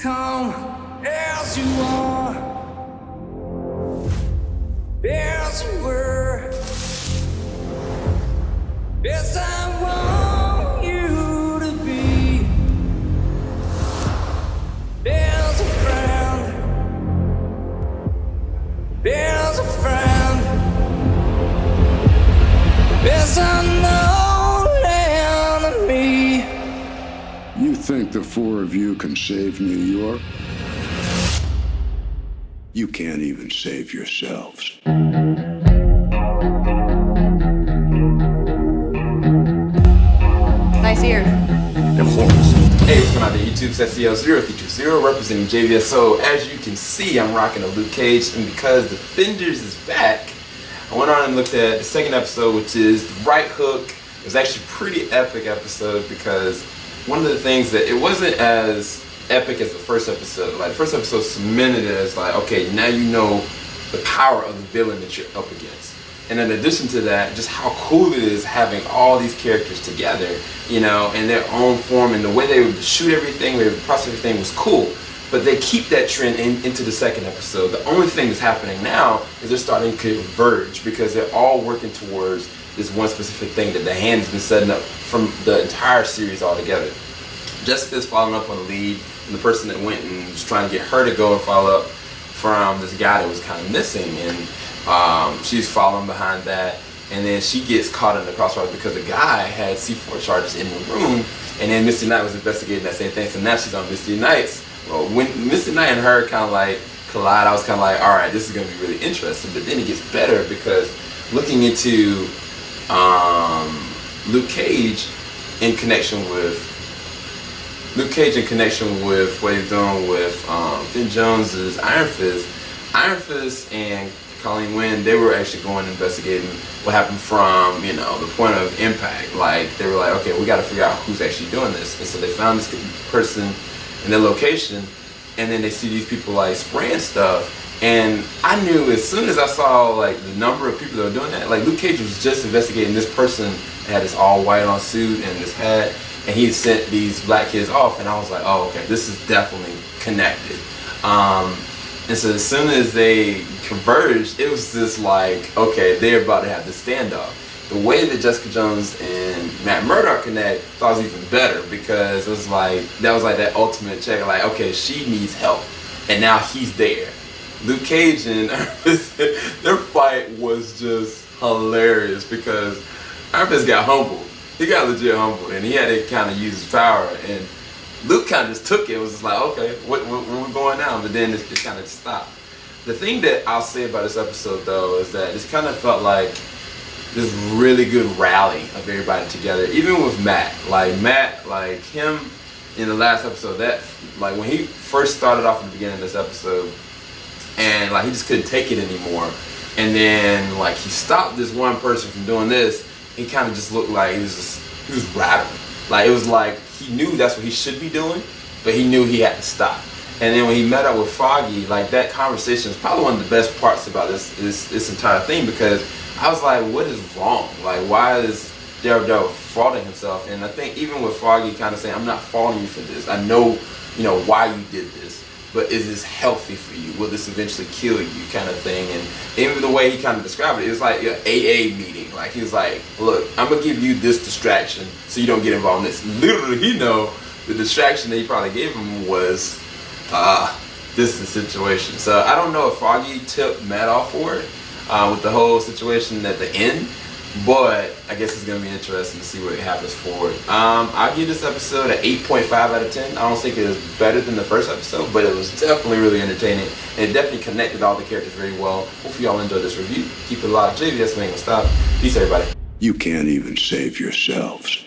Come as you are, as you were. Yes, I want you to be. There's a friend. There's a friend. There's an old enemy. You think the four of you can save New York? You can't even save yourselves. Nice ear. The horns. Hey, what's going on the YouTube? It's SEL0320 representing JVSO. As you can see, I'm rocking a Luke Cage, and because Defenders is back, I went on and looked at the second episode, which is The Right Hook. It was actually a pretty epic episode because one of the things that it wasn't as epic as the first episode. Like the first episode cemented it as like, okay, now you know the power of the villain that you're up against. And in addition to that, just how cool it is having all these characters together, you know, in their own form, and the way they would shoot everything, the way they would process everything was cool. But they keep that trend into the second episode. The only thing that's happening now is they're starting to converge because they're all working towards this one specific thing that the hand has been setting up from the entire series altogether. Jessica's following up on the lead, and the person that went and was trying to get her to go and follow up from this guy that was kind of missing, and she's following behind that, and then she gets caught in the crossfire because the guy had C4 charges in the room, and then Misty Knight was investigating that same thing, so now she's on Misty Knight's. Well, when Misty Knight and her kind of like collide, I was kind of like, all right, this is going to be really interesting, but then it gets better because looking into Luke Cage in connection with what he's doing with Finn Jones's Iron Fist and Colleen Wynn, they were actually going and investigating what happened from, you know, the point of impact. Like, they were like, okay, we got to figure out who's actually doing this. And so they found this person in their location, and then they see these people like spraying stuff. And I knew as soon as I saw like the number of people that were doing that, like Luke Cage was just investigating this person that had this all white on suit and this hat, and he sent these black kids off, and I was like, oh, okay, this is definitely connected. And so as soon as they converged, it was just like, okay, they're about to have this standoff. The way that Jessica Jones and Matt Murdock connect, I thought was even better because it was like, that was like that ultimate check, like, okay, she needs help, and now he's there. Luke Cage and their fight was just hilarious because Iron got humbled. He got legit humbled, and he had to kind of use his power, and Luke kind of just took it. It was just like, okay, where we going now? But then it kind of stopped. The thing that I'll say about this episode, though, is that this kind of felt like this really good rally of everybody together, even with Matt. Like him in the last episode, that like when he first started off at the beginning of this episode, and like he just couldn't take it anymore, and then like he stopped this one person from doing this. He kind of just looked like he was rattling. Like it was like he knew that's what he should be doing, but he knew he had to stop. And then when he met up with Foggy, like that conversation is probably one of the best parts about this entire thing, because I was like, what is wrong? Like, why is Daredevil faulting himself? And I think even with Foggy kind of saying, I'm not faulting you for this. I know, you know, why you did this, but is this healthy for you? Will this eventually kill you, kind of thing? And even the way he kind of described it, it was like an AA meeting. Like he was like, look, I'm gonna give you this distraction so you don't get involved in this. Literally, he know the distraction that he probably gave him was, this is the situation. So I don't know if Foggy tipped Matt off for it with the whole situation at the end, but I guess it's gonna be interesting to see what happens forward. I'll give this episode an 8.5 out of 10. I don't think it was better than the first episode, but it was definitely really entertaining, and it definitely connected all the characters very well. Hopefully y'all enjoyed this review. Keep it locked. JVS ain't gonna stop. Peace, everybody. You can't even save yourselves.